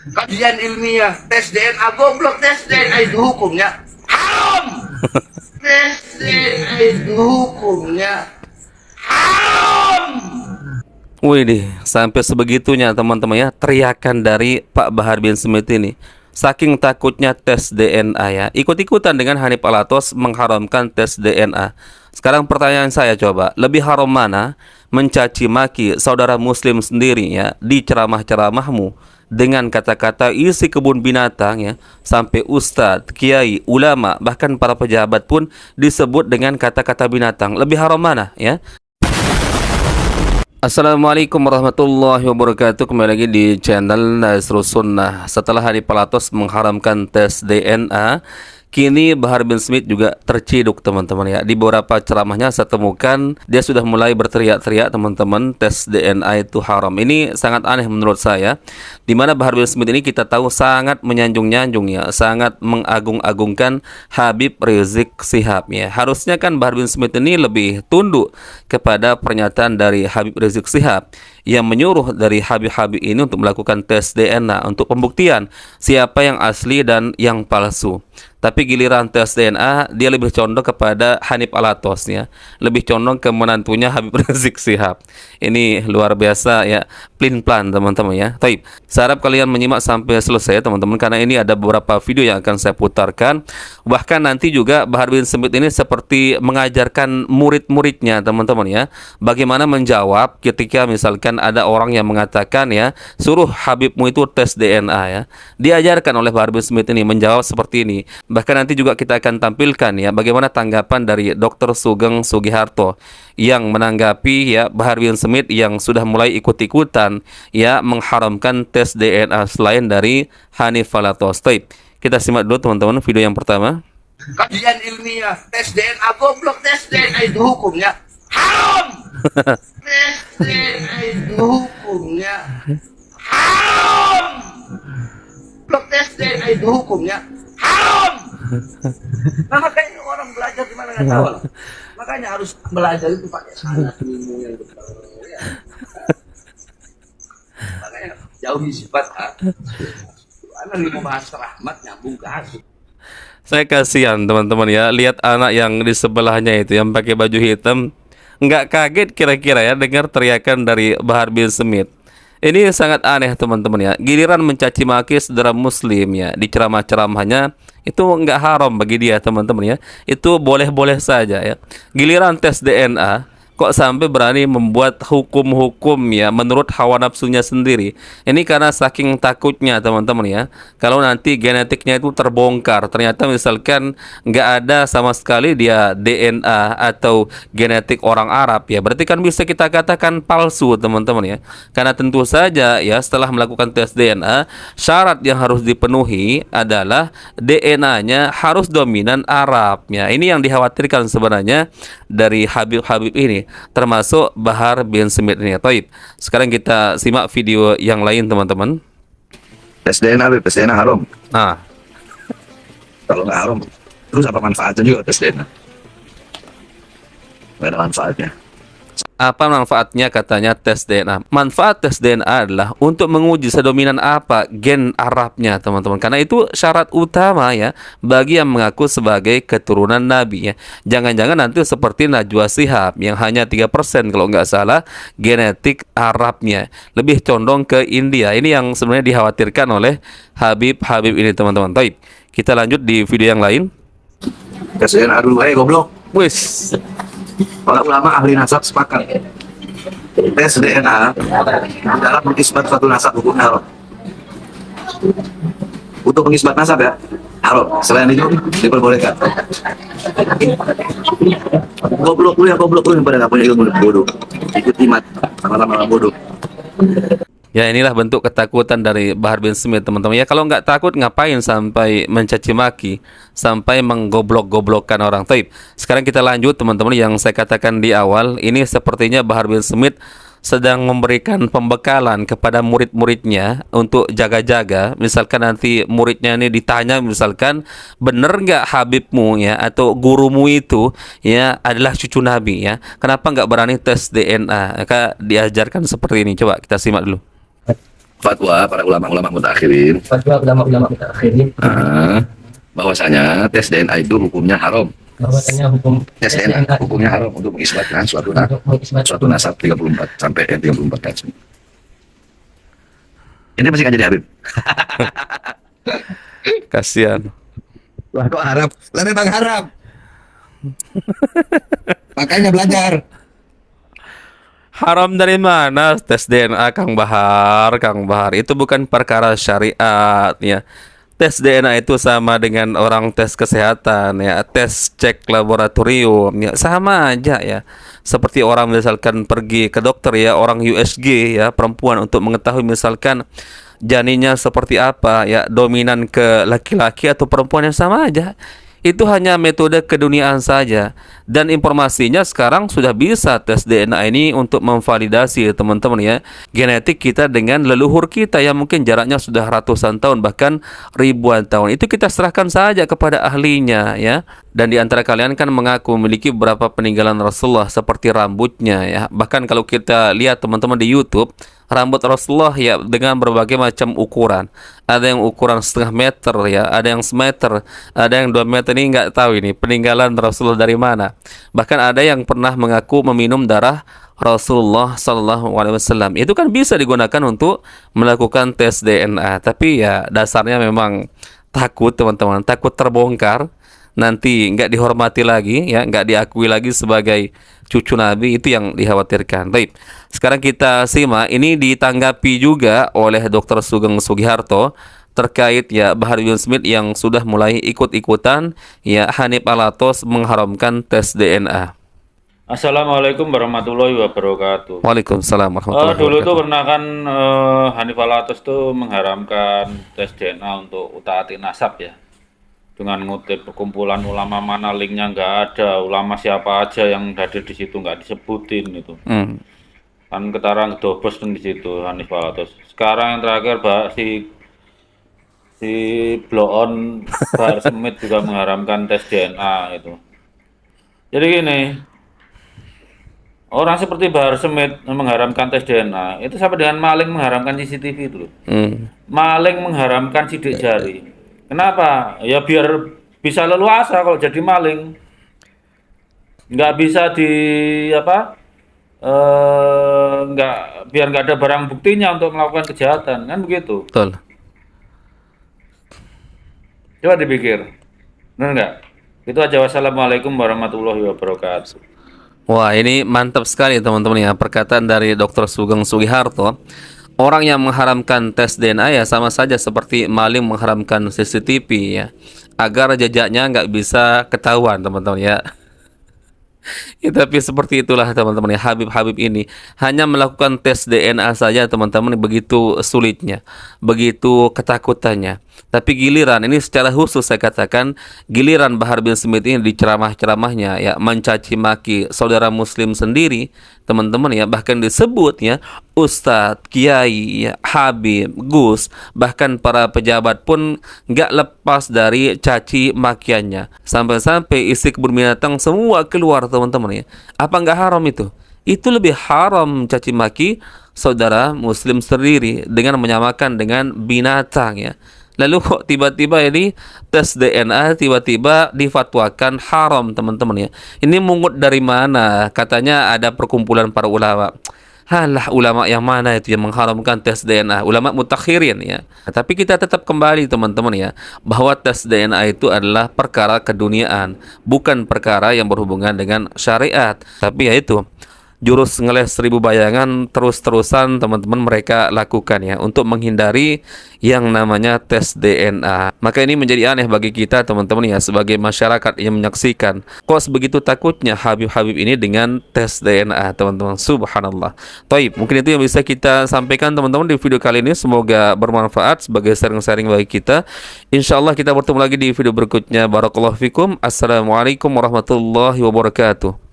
Kajian ilmiah, tes DNA goblok, tes DNA itu hukumnya haram. Tes DNA itu hukumnya haram. Wih deh, sampai sebegitunya teman-teman ya teriakan dari Pak Bahar bin Smith ini. Saking takutnya tes DNA ya, ikut-ikutan dengan Hanif Alatos mengharamkan tes DNA. Sekarang pertanyaan saya coba, lebih haram mana mencaci maki saudara muslim sendiri ya di ceramah-ceramahmu dengan kata-kata isi kebun binatang ya, sampai ustadz, kiai, ulama, bahkan para pejabat pun disebut dengan kata-kata binatang. Lebih haram mana ya? Assalamualaikum warahmatullahi wabarakatuh. Kembali lagi di channel Nasrul Sunnah. Setelah Hanif Alatos mengharamkan tes DNA, kini Bahar bin Smith juga terciduk teman-teman ya. Di beberapa ceramahnya saya temukan dia sudah mulai berteriak-teriak teman-teman, tes DNA itu haram. Ini sangat aneh menurut saya. Dimana Bahar bin Smith ini kita tahu sangat menyanjung-nyanjung ya, sangat mengagung-agungkan Habib Rizik Syihab ya. Harusnya kan Bahar bin Smith ini lebih tunduk kepada pernyataan dari Habib Rizik Syihab yang menyuruh dari Habib-Habib ini untuk melakukan tes DNA untuk pembuktian siapa yang asli dan yang palsu. Tapi giliran tes DNA dia lebih condong kepada Hanif Alatos ya, lebih condong ke menantunya Habib Rizik Syihab. Ini luar biasa ya, plan teman-teman ya. Taib, saya harap kalian menyimak sampai selesai teman-teman, karena ini ada beberapa video yang akan saya putarkan. Bahkan nanti juga Bahar bin Smith ini seperti mengajarkan murid-muridnya teman-teman ya, bagaimana menjawab ketika misalkan ada orang yang mengatakan ya, suruh Habibmu itu tes DNA ya. Diajarkan oleh Bahar bin Smith ini menjawab seperti ini. Bahkan nanti juga kita akan tampilkan ya bagaimana tanggapan dari Dr. Sugeng Sugiharto yang menanggapi ya Bahar bin Smith yang sudah mulai ikut-ikutan ya mengharamkan tes DNA selain dari Hanif Alatos. Kita simak dulu teman-teman video yang pertama. Kajian ilmiah, tes DNA goblok, tes DNA itu hukumnya haram. Tes DNA itu hukumnya haram. Goblok, tes DNA itu hukumnya haram. Nah, makanya orang belajar di mana nggak tahu. Makanya harus belajar itu pakai sanad ilmu yang betul. Ya. Makanya jauhi sifat karena ilmu bahasa rahmat nyambung ke hasud. Saya kasihan teman-teman ya, lihat anak yang di sebelahnya itu yang pakai baju hitam, nggak kaget kira-kira ya dengar teriakan dari Bahar bin Smith. Ini sangat aneh teman-teman ya. Giliran mencaci maki saudara muslim ya di ceramah-ceramahnya itu nggak haram bagi dia teman-teman ya. Itu boleh-boleh saja ya. Giliran tes DNA kok sampai berani membuat hukum-hukum ya menurut hawa nafsunya sendiri. Ini karena saking takutnya teman-teman ya, kalau nanti genetiknya itu terbongkar, ternyata misalkan nggak ada sama sekali dia DNA atau genetik orang Arab ya, berarti kan bisa kita katakan palsu teman-teman ya. Karena tentu saja ya setelah melakukan tes DNA, syarat yang harus dipenuhi adalah DNA-nya harus dominan Arab ya. Ini yang dikhawatirkan sebenarnya dari Habib-Habib ini, termasuk Bahar bin Smith ini. Taib. Sekarang kita simak video yang lain teman-teman. Tes DNA, tes DNA haram. Nah, Kalau nggak haram, terus apa manfaatnya juga tes DNA? Nggak ada manfaatnya. apa manfaatnya katanya tes DNA? Manfaat tes DNA adalah untuk menguji sedominan apa gen Arabnya teman-teman. Karena itu syarat utama ya bagi yang mengaku sebagai keturunan Nabi ya. Jangan-jangan nanti seperti Najwa Shihab yang hanya 3% kalau nggak salah genetik Arabnya. Lebih condong ke India. Ini yang sebenarnya dikhawatirkan oleh Habib-Habib ini teman-teman. Baik, kita lanjut di video yang lain. Tes DNA dulu, goblok. Wis. Para ulama ahli nasab sepakat tes DNA dalam mengisbat suatu nasab hukumnya haram. Untuk mengisbat nasab ya haram. Selain itu diperbolehkan. Goblok lu yang pada nggak punya ilmu bodoh. Ikut imat sama-sama bodoh. Ya inilah bentuk ketakutan dari Bahar bin Smith teman-teman ya. Kalau nggak takut ngapain sampai mencaci maki, sampai menggoblok-goblokkan orang. Taib. Sekarang kita lanjut teman-teman yang saya katakan di awal. Ini sepertinya Bahar bin Smith sedang memberikan pembekalan kepada murid-muridnya untuk jaga-jaga. Misalkan nanti muridnya ini ditanya misalkan, bener nggak Habibmu ya atau gurumu itu ya adalah cucu Nabi ya, kenapa nggak berani tes DNA? Maka diajarkan seperti ini. Coba kita simak dulu. fatwa para ulama-ulama mutakhirin Fatwa ulama-ulama mutaakhirin bahwasanya tes DNA itu hukumnya haram. bahwasanya hukum Tes DNA hukumnya haram untuk mengisbatkan untuk mengisbat suatu nasab 34 sampai 34 kaji. Ini masih kan jadi Habib. Kasihan. Wah kok Arab? Lah memang Arab. Makanya belajar. Haram dari mana tes DNA Kang Bahar? Kang Bahar itu bukan perkara syariat ya. Tes DNA itu sama dengan orang tes kesehatan ya, tes cek laboratorium ya, sama aja ya. Seperti orang misalkan pergi ke dokter ya, orang USG ya, perempuan untuk mengetahui misalkan janinnya seperti apa ya, dominan ke laki-laki atau perempuan, yang sama aja. Itu hanya metode keduniaan saja. Dan informasinya sekarang sudah bisa tes DNA ini untuk memvalidasi teman-teman ya, genetik kita dengan leluhur kita yang mungkin jaraknya sudah ratusan tahun bahkan ribuan tahun. Itu kita serahkan saja kepada ahlinya ya. Dan di antara kalian kan mengaku memiliki beberapa peninggalan Rasulullah seperti rambutnya ya. Bahkan kalau kita lihat teman-teman di YouTube, rambut Rasulullah ya dengan berbagai macam ukuran. Ada yang ukuran setengah meter ya, ada yang semeter, ada yang 2 meter. Ini nggak tahu ini peninggalan Rasulullah dari mana. Bahkan ada yang pernah mengaku meminum darah Rasulullah Sallallahu Alaihi Wasallam. Itu kan bisa digunakan untuk melakukan tes DNA. Tapi ya dasarnya memang takut teman-teman, takut terbongkar. Nanti nggak dihormati lagi ya, nggak diakui lagi sebagai cucu Nabi, itu yang dikhawatirkan. Baik, sekarang kita simak, ini ditanggapi juga oleh Dr. Sugeng Sugiharto terkait ya Bahar bin Smith yang sudah mulai ikut-ikutan ya Hanif Alatos mengharamkan tes DNA. Assalamualaikum warahmatullahi wabarakatuh. Waalaikumsalam warahmatullahi Dulu tuh wabarakatuh. pernah kan Hanif Alatos tuh mengharamkan tes DNA untuk utaati nasab ya, dengan ngutip perkumpulan ulama mana linknya nggak ada, ulama siapa aja yang hadir di situ nggak disebutin itu. Kan ketarang kedobos di situ Hanif Alatos. Sekarang yang terakhir si Bloon Bahar Smith juga mengharamkan tes DNA itu. Jadi gini, orang seperti Bahar Smith mengharamkan tes DNA itu sama dengan maling mengharamkan CCTV itu loh. Maling mengharamkan sidik jari. Kenapa? Ya biar bisa leluasa kalau jadi maling. Nggak bisa di apa? Biar nggak ada barang buktinya untuk melakukan kejahatan, kan begitu. Betul. Coba dipikir, benar nggak? Itu aja. Wassalamualaikum warahmatullahi wabarakatuh. Wah, ini mantap sekali teman-teman ya, perkataan dari Dr. Sugeng Sugiharto. Orang yang mengharamkan tes DNA ya sama saja seperti maling mengharamkan CCTV ya, agar jejaknya nggak bisa ketahuan teman-teman ya. Ya, tapi seperti itulah teman-teman ya, Habib-Habib ini hanya melakukan tes DNA saja teman-teman, begitu sulitnya, begitu ketakutannya. Tapi giliran ini secara khusus saya katakan, giliran Bahar bin Smith ini di ceramah-ceramahnya ya mencaci maki saudara muslim sendiri teman-teman ya, bahkan disebut ya Ustadz, Kiai, ya, Habib, Gus, bahkan para pejabat pun nggak lepas dari caci makiannya. Sampai-sampai isi kebun binatang semua keluar teman-teman ya. Apa nggak haram itu? Itu lebih haram caci maki saudara muslim sendiri dengan menyamakan dengan binatang ya. Lalu kok tiba-tiba ini tes DNA tiba-tiba difatwakan haram teman-teman ya. Ini mungut dari mana? Katanya ada perkumpulan para ulama. Halah, ulama yang mana itu yang mengharamkan tes DNA? Ulama mutakhirin ya. Tapi kita tetap kembali teman-teman ya, bahwa tes DNA itu adalah perkara keduniaan, bukan perkara yang berhubungan dengan syariat. Tapi ya itu, jurus ngeles 1000 bayangan terus-terusan teman-teman mereka lakukan ya, untuk menghindari yang namanya tes DNA. Maka ini menjadi aneh bagi kita teman-teman ya, sebagai masyarakat yang menyaksikan, kok sebegitu takutnya Habib-Habib ini dengan tes DNA teman-teman. Subhanallah. Taib, mungkin itu yang bisa kita sampaikan teman-teman di video kali ini. Semoga bermanfaat sebagai sharing-sharing bagi kita. Insyaallah kita bertemu lagi di video berikutnya. Barakallahu fikum. Assalamualaikum warahmatullahi wabarakatuh.